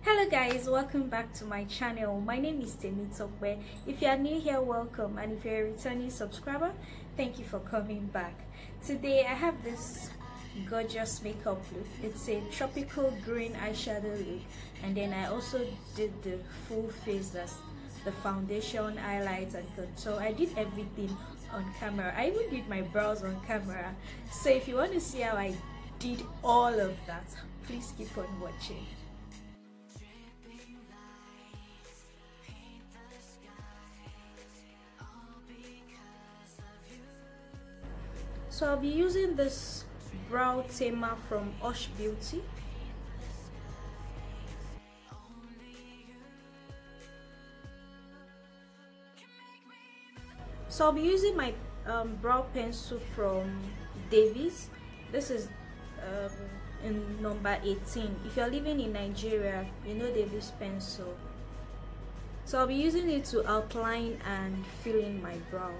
Hello guys, welcome back to my channel. My name is Msmetics. If you are new here, welcome, and if you're a returning subscriber, thank you for coming back. Today I have this gorgeous makeup look. It's a tropical green eyeshadow look, and then I also did the full face, that's the foundation, highlights and contour. I did everything on camera. I even did my brows on camera. So if you want to see how I did all of that, please keep on watching. So I'll be using this brow tamer from Hush Beauty. So I'll be using my brow pencil from Davies. This is in number 18. If you're living in Nigeria, you know Davies pencil. So I'll be using it to outline and fill in my brow.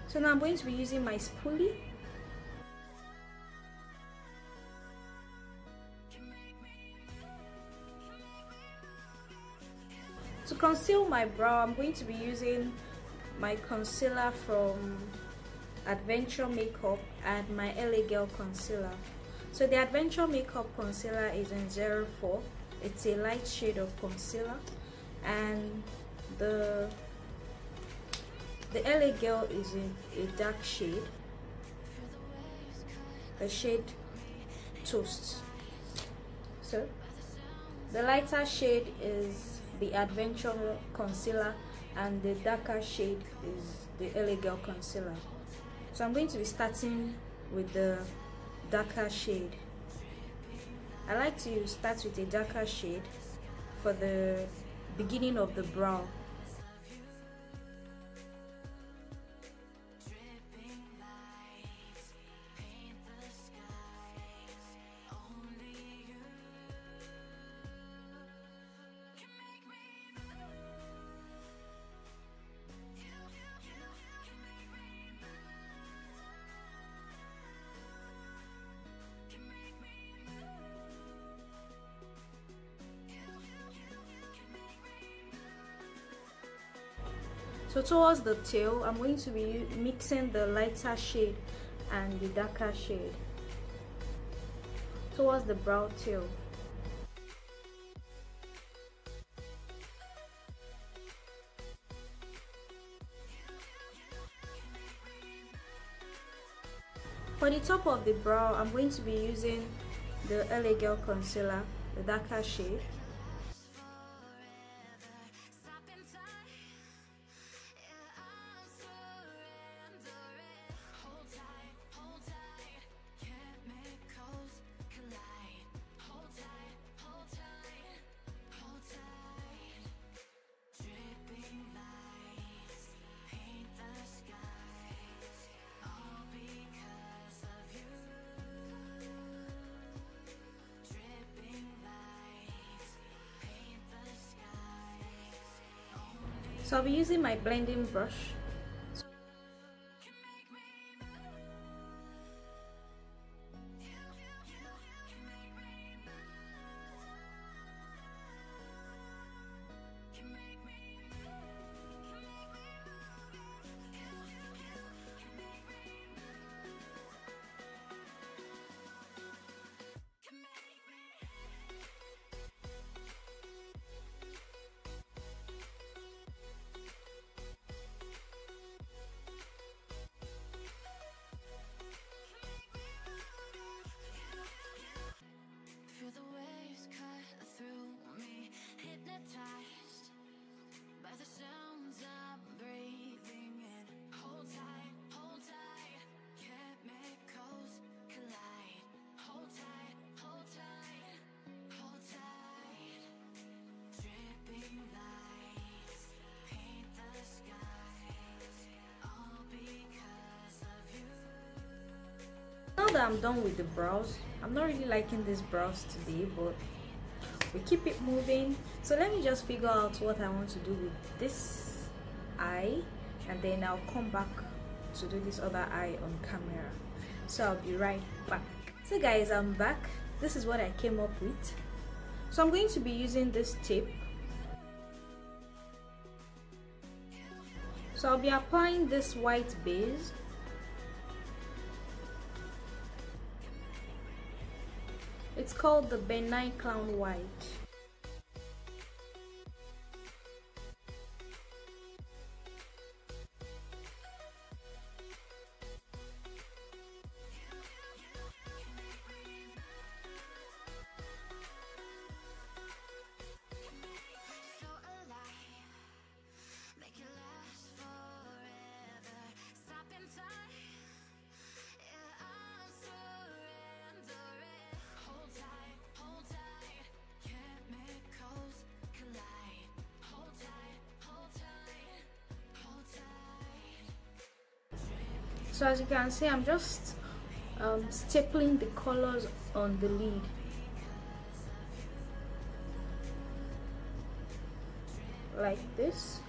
So now I'm going to be using my spoolie. To conceal my brow, I'm going to be using my concealer from Adventure Makeup and my LA Girl concealer. So the Adventure Makeup concealer is in 04. It's a light shade of concealer, and the LA Girl is in a dark shade, the shade Toast. So the lighter shade is the Adventure concealer and the darker shade is the LA Girl concealer. So I'm going to be starting with the darker shade. I like to start with a darker shade for the beginning of the brow. So towards the tail, I'm going to be mixing the lighter shade and the darker shade towards the brow tail. For the top of the brow, I'm going to be using the LA Girl concealer, the darker shade. So I'll be using my blending brush. that I'm done with the brows, I'm not really liking these brows today, but we keep it moving. So let me just figure out what I want to do with this eye, and then I'll come back to do this other eye on camera. So I'll be right back. So guys, I'm back. This is what I came up with. So I'm going to be using this tape. So I'll be applying this white base. It's called the Bennye Clown White. So as you can see, I'm just stapling the colors on the lid. Like this.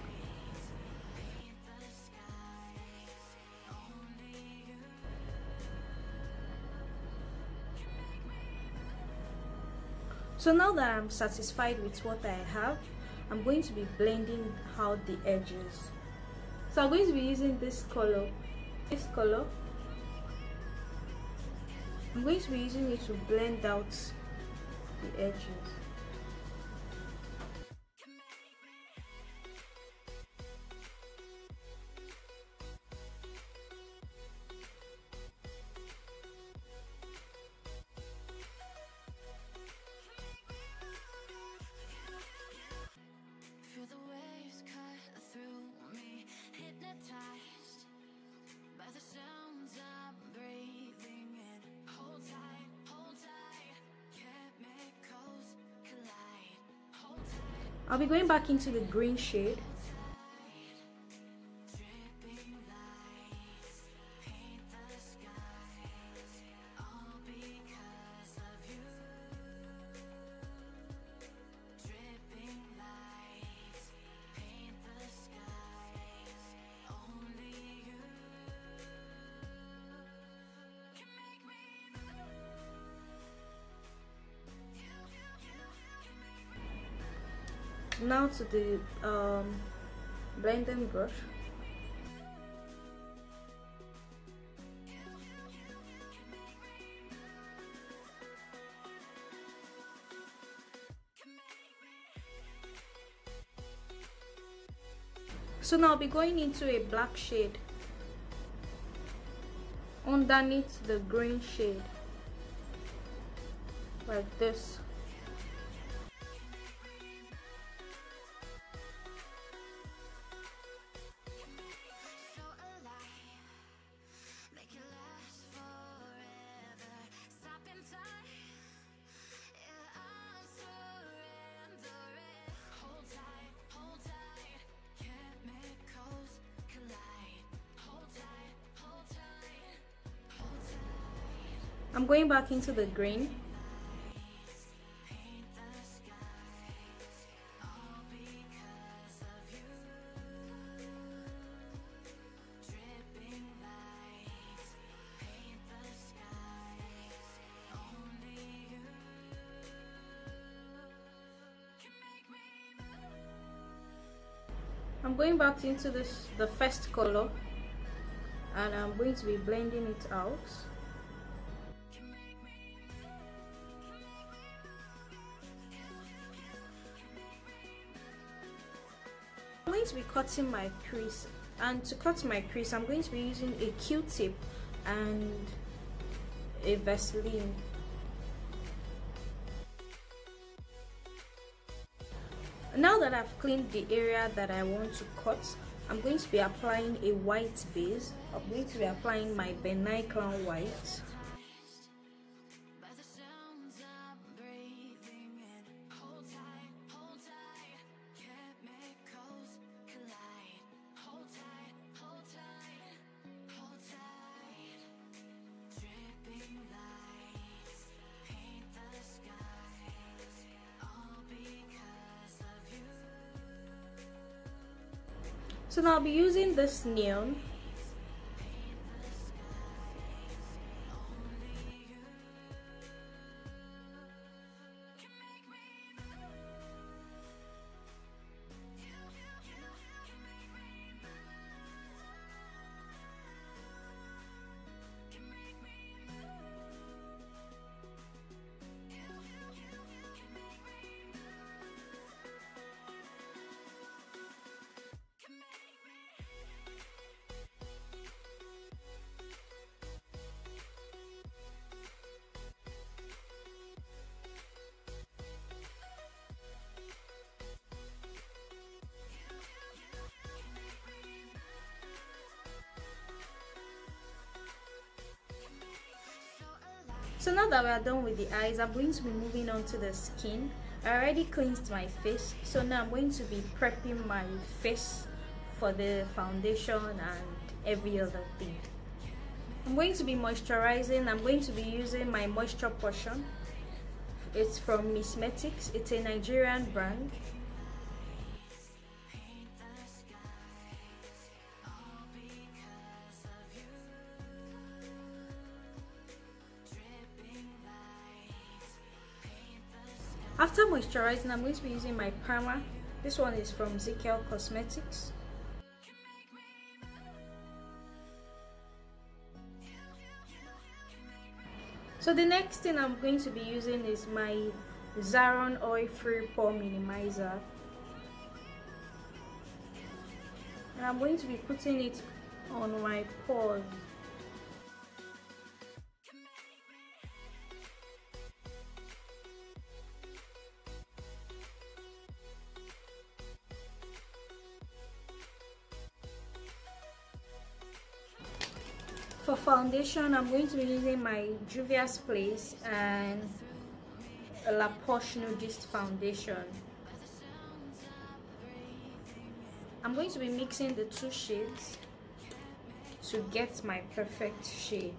So now that I'm satisfied with what I have, I'm going to be blending out the edges. So I'm going to be using this color. I'm going to be using it to blend out the edges. Feel the waves cut through me, hypnotized by the sounds I'm breathing in. Hold tight, chemicals collide. Hold tight. I'll be going back into the green shade. Dripping lights paint the skies, all because of you. Dripping lights paint the skies, only you can make me move. Now to the blending brush. So now I'll be going into a black shade underneath the green shade, like this. So alive, make it last forever. Stop in time, yeah, I'm surrendering. Hold tight, chemicals collide. Hold tight, hold tight, hold tight. I'm going back into the green. Paint the skies, all because of you. Dripping lights paint the skies, only you can make me move. I'm going back into the first color, and I'm going to be blending it out. I'm going to be cutting my crease, and to cut my crease I'm going to be using a Q-tip and a Vaseline. Now that I've cleaned the area that I want to cut, I'm going to be applying a white base. I'm going to be applying my Bennye Clown White. By the sounds I'm breathing in. Hold tight, chemicals collide. Hold tight, hold tight, hold tight. Dripping So now I'll be using this neon. So now that we are done with the eyes, I'm going to be moving on to the skin. I already cleansed my face, so now I'm going to be prepping my face for the foundation and every other thing. I'm going to be moisturizing. I'm going to be using my moisture potion. It's from Msmetics. It's a Nigerian brand. After moisturizing, I'm going to be using my primer. This one is from Zikel Cosmetics. So the next thing I'm going to be using is my Zaron Oil-Free Pore Minimizer. And I'm going to be putting it on my pores. For foundation, I'm going to be using my Juvias Place and La Poche Nudist foundation. I'm going to be mixing the two shades to get my perfect shade.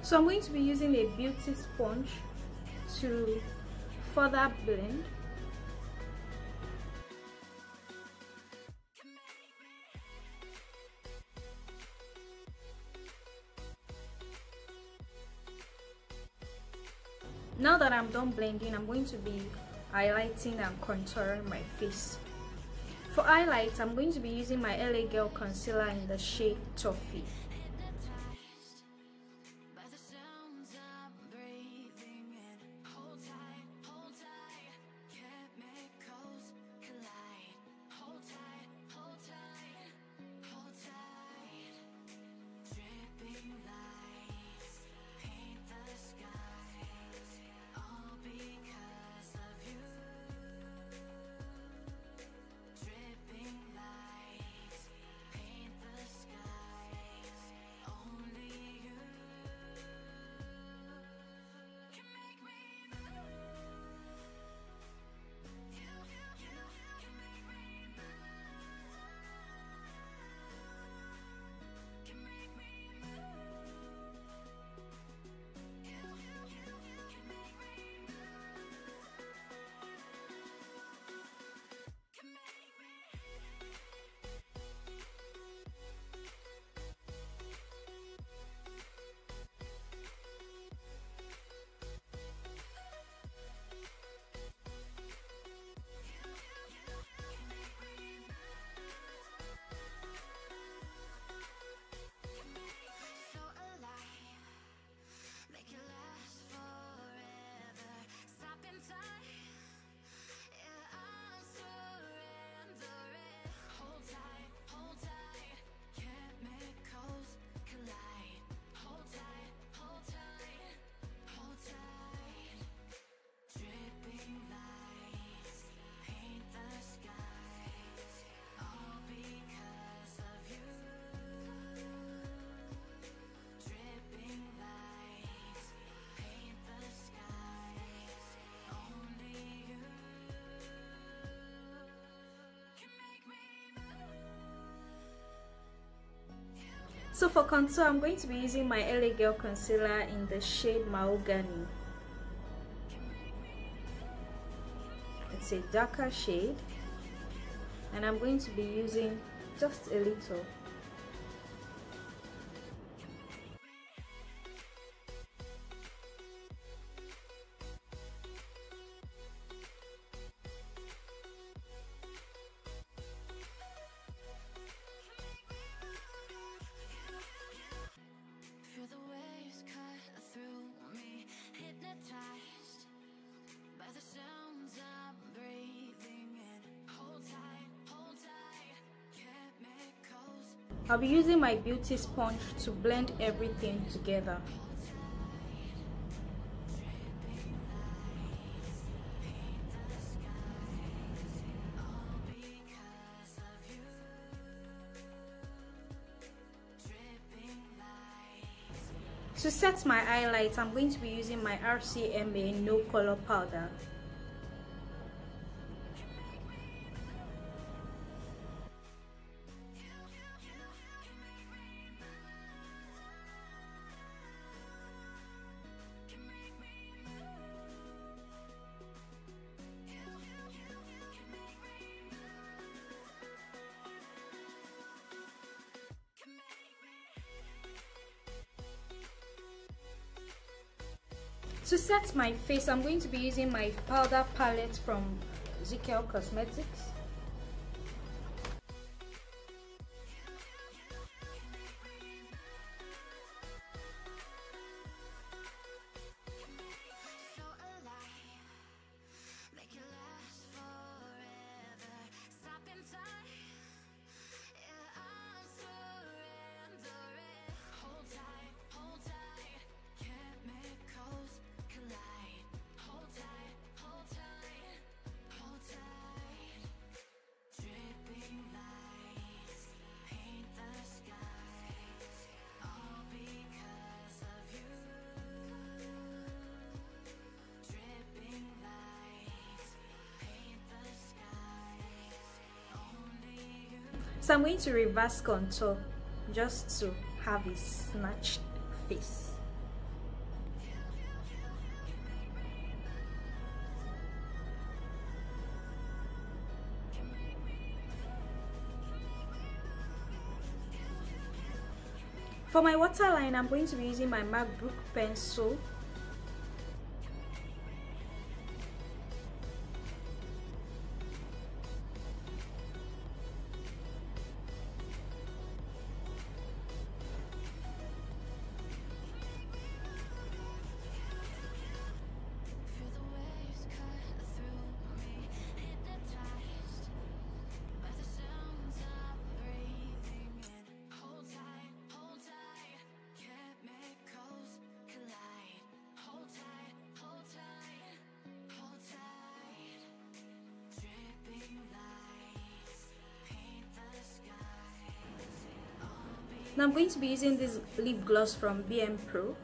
So I'm going to be using a beauty sponge to further blend. Now that I'm done blending, I'm going to be highlighting and contouring my face. For highlight, I'm going to be using my Lagirlproconcealer in the shade Toffee. So for contour, I'm going to be using my Lagirlproconcealer in the shade Mahogany. It's a darker shade, and I'm going to be using just a little. Feel the waves cut through me, hypnotized by the sounds I'm breathing in. Hold tight, chemicals. I'll be using my beauty sponge to blend everything together. To set my highlight, I'm going to be using my Rcma no color powder. To set my face, I'm going to be using my powder palette from Zikel Cosmetics. So alive, make it last forever. Stop in time, yeah, I'm surrendering. Hold tight, chemicals collide. Hold tight, hold tight, hold tight. Dripping lights paint the skies, all because of you. Dripping lights paint the skies, only you. So I'm going to reverse contour just to have a snatched face. For my waterline, I'm going to be using my MacBook pencil. Feel the waves cut through me, hypnotized by the sounds I'm breathing in. Hold tight, chemicals collide. Hold tight, hold tight, hold tight. Dripping lights paint the skies, all Now I'm going to be using this lip gloss from Bmpro.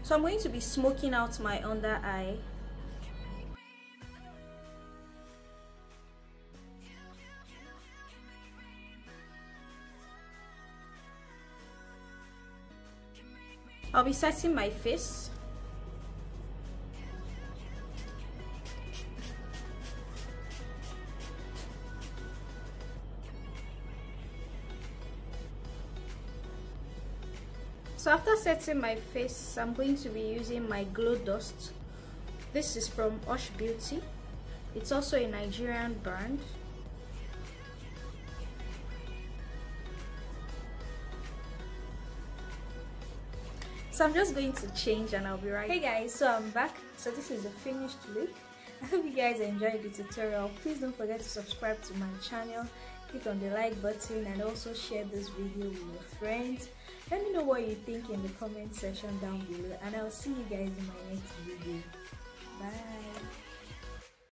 So I'm going to be smoking out my under eye. I'll be setting my face. So after setting my face, I'm going to be using my glow dust. This is from Hush Beauty. It's also a Nigerian brand. So I'm just going to change and I'll be right. Hey guys, so I'm back. So this is the finished look. I hope you guys enjoyed the tutorial. Please don't forget to subscribe to my channel, click on the like button, and also share this video with your friends. Let me know what you think in the comment section down below, and I'll see you guys in my next video. Bye.